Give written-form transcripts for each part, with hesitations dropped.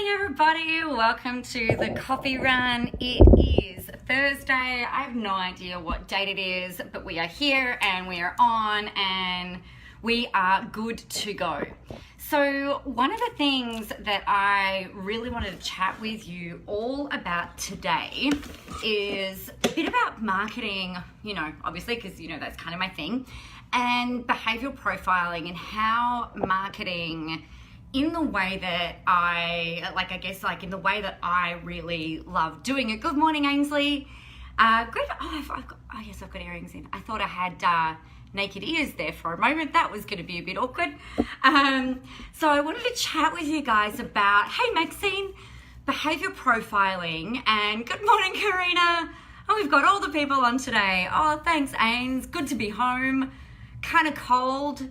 Hey everybody, welcome to the coffee run. It is Thursday. I have no idea what date it is, but we are here and we are on and we are good to go. So one of the things that I really wanted to chat with you all about today is a bit about marketing, obviously because that's kind of my thing, and behavioral profiling and how marketing in the way that in the way that I really love doing it. Good morning, Ainsley. Great. Yes, I've got earrings in. I thought I had naked ears there for a moment. That was going to be a bit awkward. So I wanted to chat with you guys about, hey, Maxine, behavior profiling. And good morning, Karina. Oh, we've got all the people on today. Oh, thanks, Ains. Good to be home. Kind of cold.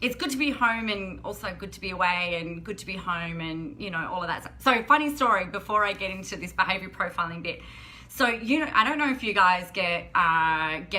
It's good to be home and also good to be away and good to be home and, all of that stuff. So funny story before I get into this behavior profiling bit. So, I don't know if you guys get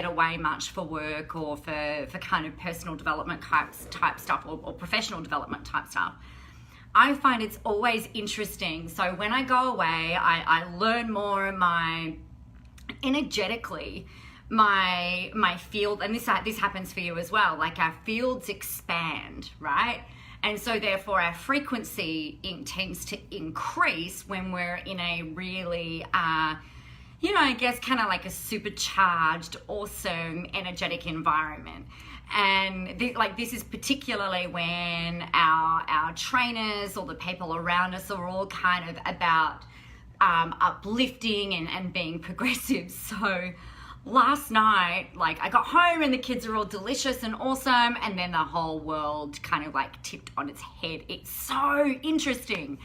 away much for work or for kind of personal development type stuff or professional development type stuff. I find it's always interesting. So when I go away, I learn more energetically. My field, and this happens for you as well, like our fields expand, right? And so therefore our frequency tends to increase when we're in a really I guess kind of like a supercharged, awesome, energetic environment. And this is particularly when our trainers or the people around us are all kind of about uplifting and being progressive. So last night, I got home and the kids are all delicious and awesome, and then the whole world kind of tipped on its head. It's so interesting.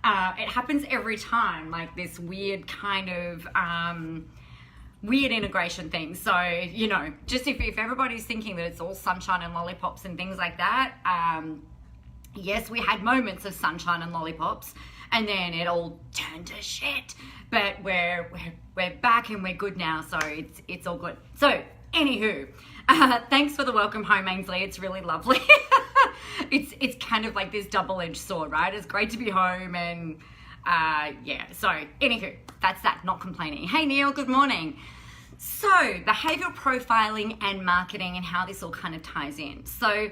It happens every time, this weird kind of weird integration thing. So, just if everybody's thinking that it's all sunshine and lollipops and things like that, yes, we had moments of sunshine and lollipops, and then it all turned to shit. But we're back and we're good now, so it's all good. So, anywho, thanks for the welcome home, Ainsley. It's really lovely. It's kind of like this double-edged sword, right? It's great to be home and So, anywho, that's that. Not complaining. Hey, Neil. Good morning. So, behavioral profiling and marketing and how this all kind of ties in. So,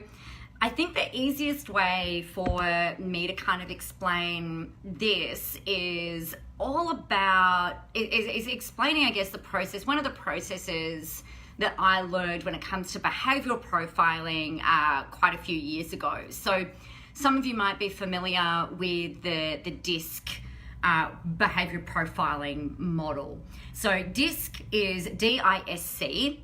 I think the easiest way for me to kind of explain this is all about, is explaining, I guess, the process. One of the processes that I learned when it comes to behavioral profiling quite a few years ago. So some of you might be familiar with the DISC behavior profiling model. So DISC is D-I-S-C.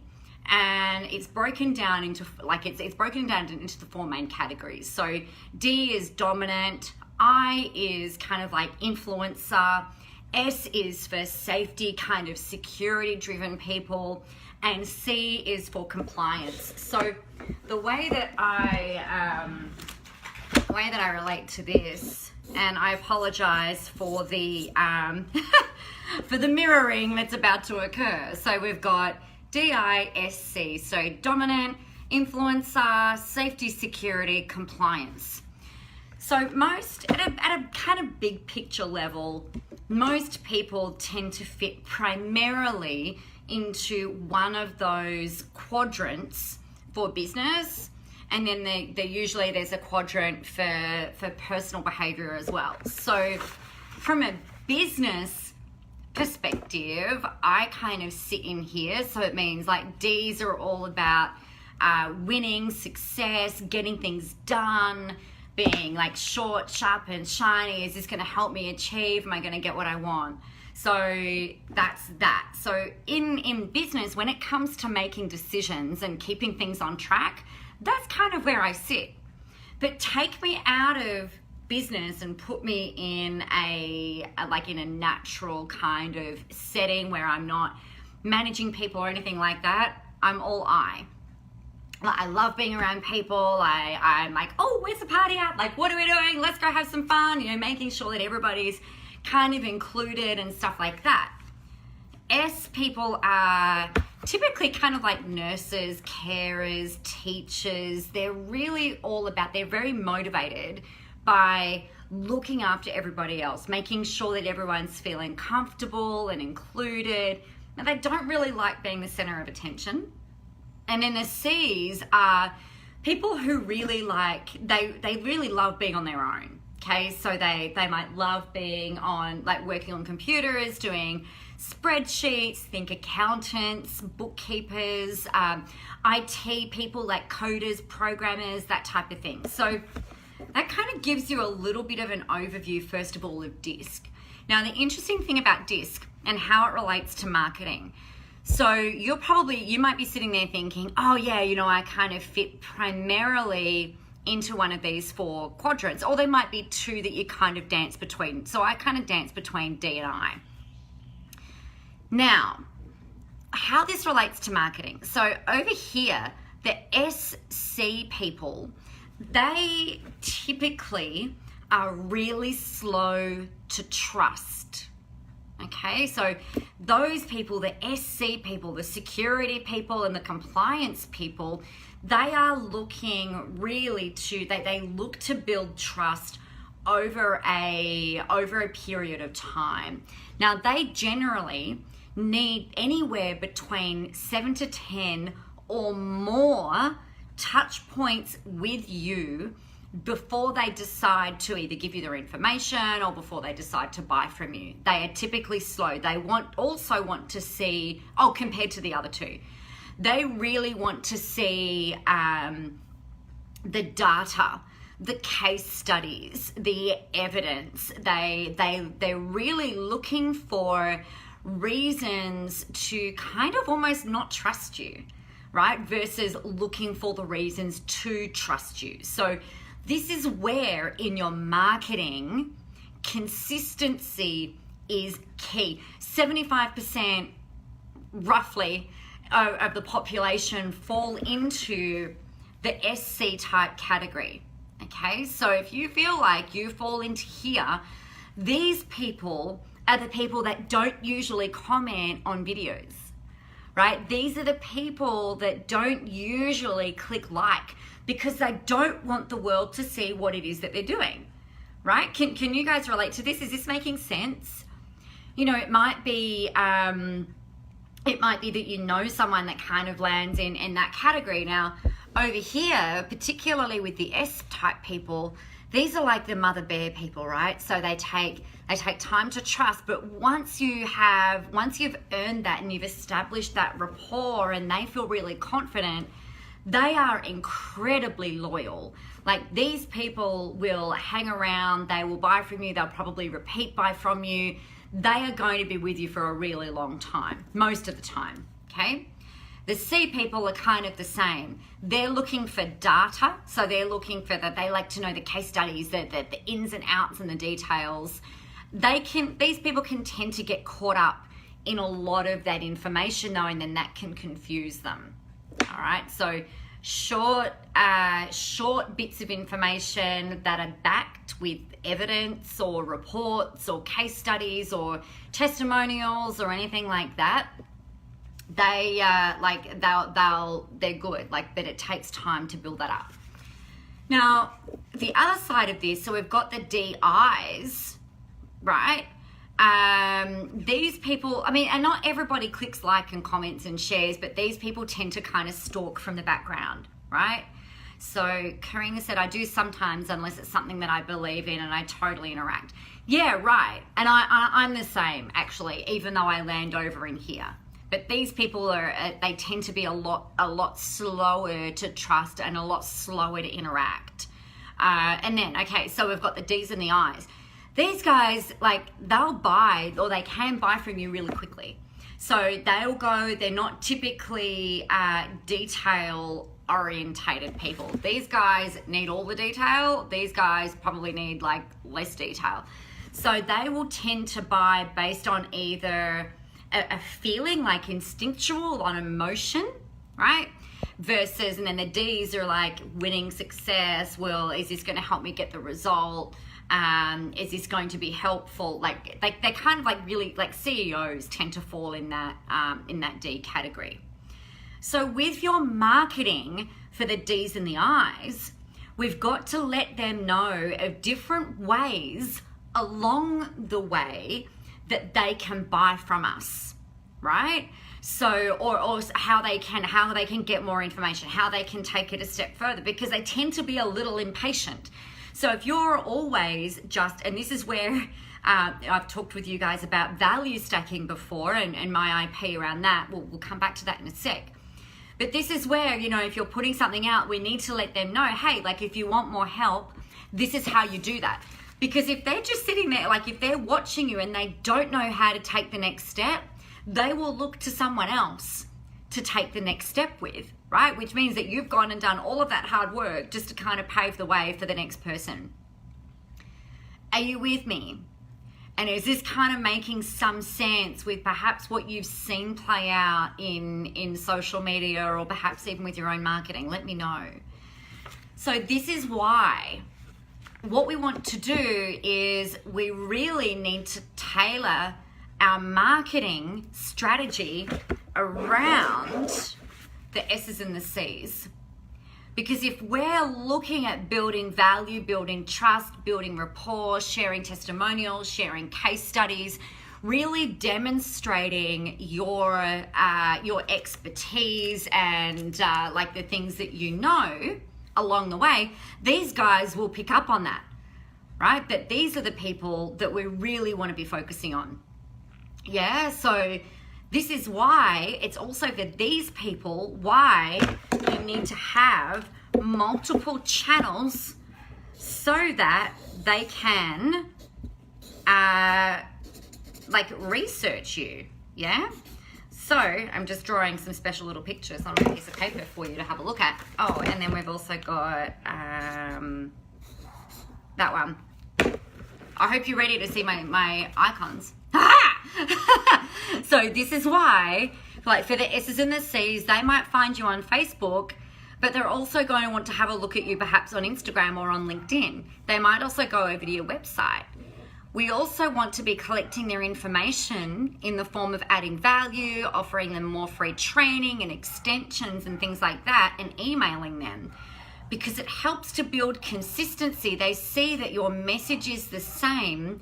And it's broken down into it's broken down into the four main categories. So D is dominant, I is kind of like influencer, S is for safety, kind of security driven people, and C is for compliance. So the way that I relate to this, and I apologize for the for the mirroring that's about to occur. So we've got DISC, so dominant, influencer, safety, security, compliance. So most, at a kind of big picture level, most people tend to fit primarily into one of those quadrants for business, and then there's a quadrant for personal behavior as well. So from a business perspective, I kind of sit in here. So it means D's are all about winning, success, getting things done, being short, sharp, and shiny. Is this going to help me achieve? Am I going to get what I want? So that's that. So in business, when it comes to making decisions and keeping things on track, that's kind of where I sit. But take me out of business and put me in a natural kind of setting where I'm not managing people or anything like that. I'm all I love being around people. I'm like, oh, where's the party at? What are we doing? Let's go have some fun. Making sure that everybody's kind of included and stuff like that. S people are typically kind of like nurses, carers, teachers. They're really all about, they're very motivated by looking after everybody else, making sure that everyone's feeling comfortable and included. Now, they don't really like being the center of attention. And then the C's are people who really they really love being on their own. Okay, so they might love being on, like, working on computers, doing spreadsheets, think accountants, bookkeepers, IT people like coders, programmers, that type of thing. So that kind of gives you a little bit of an overview, first of all, of DISC. Now, the interesting thing about DISC and how it relates to marketing. So you might be sitting there thinking, oh yeah, I kind of fit primarily into one of these 4 quadrants, or there might be 2 that you kind of dance between. So I kind of dance between D and I. Now, how this relates to marketing. So over here, the SC people, they typically are really slow to trust. Okay, so those people, the SC people, the security people, and the compliance people, they are looking really they look to build trust over a period of time. Now, they generally need anywhere between 7 to 10 or more touch points with you before they decide to either give you their information or before they decide to buy from you. They are typically slow. They also want to see, compared to the other 2, they really want to see the data, the case studies, the evidence. They're really looking for reasons to kind of almost not trust you, right? Versus looking for the reasons to trust you. So this is where in your marketing, consistency is key. 75% roughly of the population fall into the SC type category. Okay, so if you feel like you fall into here, these people are the people that don't usually comment on videos, right? These are the people that don't usually click like because they don't want the world to see what it is that they're doing, right? Can you guys relate to this? Is this making sense? It might be that you know someone that kind of lands in that category. Now, over here, particularly with the S-type people, these are like the mother bear people, right? So they take time to trust, but once you've earned that and you've established that rapport and they feel really confident, they are incredibly loyal. Like, these people will hang around, they will buy from you, they'll probably repeat buy from you. They are going to be with you for a really long time, most of the time, okay? The C people are kind of the same. They're looking for data, so they're looking for that. They like to know the case studies, the ins and outs and the details. These people can tend to get caught up in a lot of that information though, and then that can confuse them. All right, so short bits of information that are backed with evidence or reports or case studies or testimonials or anything like that. They're good, but it takes time to build that up. Now, the other side of this, so we've got the DIs, right? These people, and not everybody clicks like and comments and shares, but these people tend to kind of stalk from the background, right? So Karina said, I do sometimes, unless it's something that I believe in, and I totally interact. Yeah, right. And I'm the same, actually, even though I land over in here. But these people they tend to be a lot slower to trust and a lot slower to interact. And then, okay, so we've got the D's and the I's. These guys, they'll buy, or they can buy from you really quickly. So they'll go, they're not typically detail orientated people. These guys need all the detail. These guys probably need less detail. So they will tend to buy based on either a feeling, instinctual, on emotion, right? Versus, and then the D's are winning, success. Well, is this going to help me get the result? Is this going to be helpful? They kind of really CEOs tend to fall in that D category. So with your marketing for the D's and the I's, We've got to let them know of different ways along the way that they can buy from us, right? So, or how they can get more information, how they can take it a step further, because they tend to be a little impatient. So if you're always just, and this is where I've talked with you guys about value stacking before and my IP around that. We'll come back to that in a sec. But this is where, you know, if you're putting something out, we need to let them know, hey, like if you want more help, this is how you do that. Because if they're just sitting there, like if they're watching you and they don't know how to take the next step, they will look to someone else to take the next step with, right? Which means that you've gone and done all of that hard work just to kind of pave the way for the next person. Are you with me? And is this kind of making some sense with perhaps what you've seen play out in social media, or perhaps even with your own marketing? Let me know. So this is why what we want to do is we really need to tailor our marketing strategy around the S's and the C's. Because if we're looking at building value, building trust, building rapport, sharing testimonials, sharing case studies, really demonstrating your expertise and like the things that you know along the way, these guys will pick up on that, right? That these are the people that we really want to be focusing on. Yeah, so this is why it's also for these people why you need to have multiple channels so that they can like research you. Yeah, so I'm just drawing some special little pictures on a piece of paper for you to have a look at. Oh, and then we've also got that one. I hope you're ready to see my icons. So this is why, like for the S's and the C's, they might find you on Facebook, but they're also going to want to have a look at you perhaps on Instagram or on LinkedIn. They might also go over to your website. We also want to be collecting their information in the form of adding value, offering them more free training and extensions and things like that, and emailing them, because it helps to build consistency. They see that your message is the same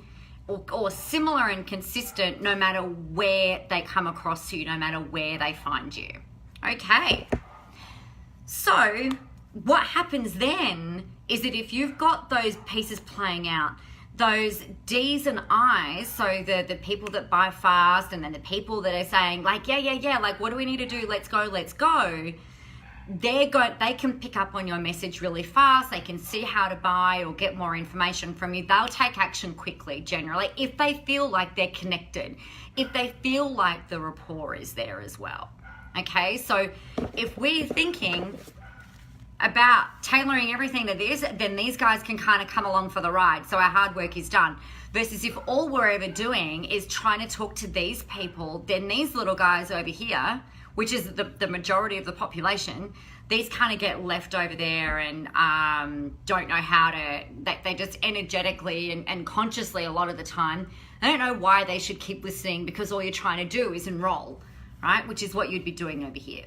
or similar and consistent no matter where they come across you, no matter where they find you. Okay. So what happens then is that if you've got those pieces playing out, those D's and I's, so the people that buy fast, and then the people that are saying like, yeah, like what do we need to do? Let's go. They can pick up on your message really fast. They can see how to buy or get more information from you. They'll take action quickly, generally, if they feel like they're connected, if they feel like the rapport is there as well. Okay, so if we're thinking about tailoring everything to this, then these guys can kind of come along for the ride. So our hard work is done. Versus if all we're ever doing is trying to talk to these people, then these little guys over here, which is the majority of the population, these kind of get left over there and don't know how to, they just energetically and consciously a lot of the time, they don't know why they should keep listening, because all you're trying to do is enroll, right? Which is what you'd be doing over here.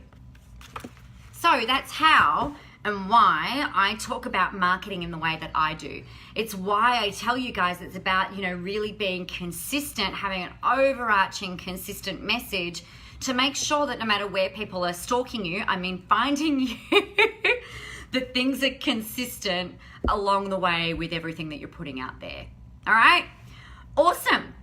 So that's how and why I talk about marketing in the way that I do. It's why I tell you guys it's about, you know, really being consistent, having an overarching consistent message to make sure that no matter where people are stalking you, I mean finding you, that things are consistent along the way with everything that you're putting out there. All right? Awesome.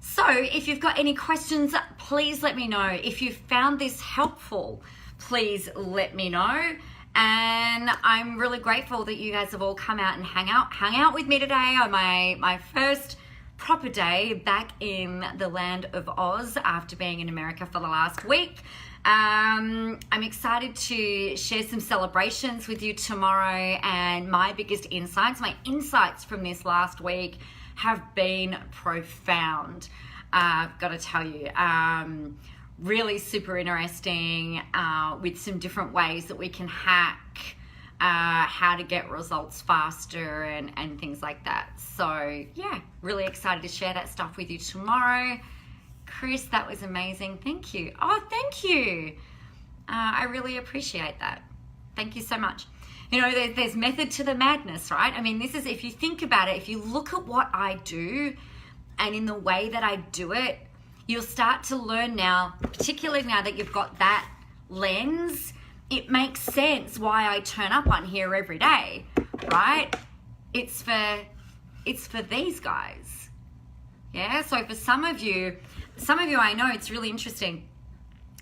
So if you've got any questions, please let me know. If you found this helpful, please let me know. And I'm really grateful that you guys have all come out and hang out with me today on my first proper day back in the land of Oz after being in America for the last week. I'm excited to share some celebrations with you tomorrow, and my biggest insights, my insights from this last week have been profound. I've got to tell you, really super interesting with some different ways that we can hack how to get results faster and things like that. So yeah, really excited to share that stuff with you tomorrow. Chris, that was amazing. Thank you. Oh, thank you. I really appreciate that. Thank you so much. You know, there's method to the madness, right? I mean, this is, if you think about it, if you look at what I do and in the way that I do it, you'll start to learn now, particularly now that you've got that lens, it makes sense why I turn up on here every day, right? It's for these guys. Yeah, so for some of you, I know it's really interesting.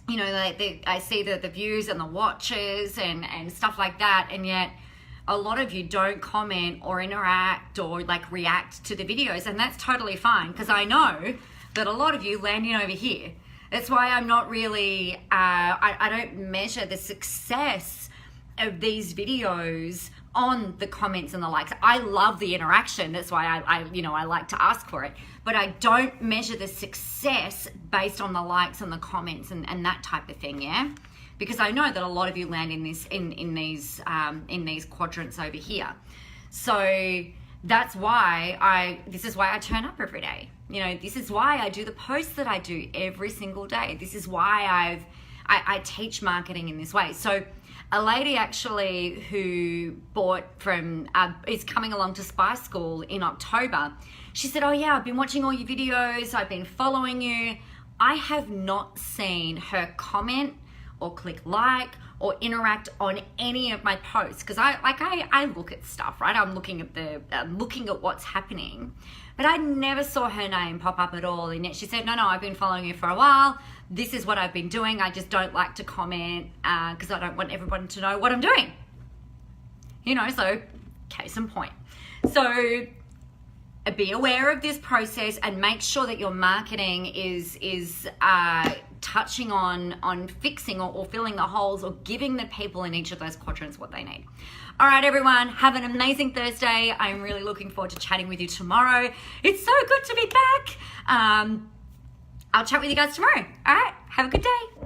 You know, I see the views and the watches and stuff like that, and yet a lot of you don't comment or interact or like react to the videos, and that's totally fine, because I know that a lot of you landing over here. That's why I'm not really, I don't measure the success of these videos on the comments and the likes. I love the interaction. That's why I like to ask for it. But I don't measure the success based on the likes and the comments and that type of thing, yeah? Because I know that a lot of you land in these quadrants over here. So that's why this is why I turn up every day. You know, this is why I do the posts that I do every single day. This is why I teach marketing in this way. So a lady actually who bought from, is coming along to Spy School in October. She said, oh yeah, I've been watching all your videos. I've been following you. I have not seen her comment or click like or interact on any of my posts, because I look at stuff, right? I'm looking at what's happening, but I never saw her name pop up at all. And yet she said, no, I've been following you for a while. This is what I've been doing. I just don't like to comment because I don't want everyone to know what I'm doing. You know, so case in point. So be aware of this process and make sure that your marketing is touching on fixing or filling the holes or giving the people in each of those quadrants what they need. All right, everyone, have an amazing Thursday. I'm really looking forward to chatting with you tomorrow. It's so good to be back. I'll chat with you guys tomorrow. All right, have a good day.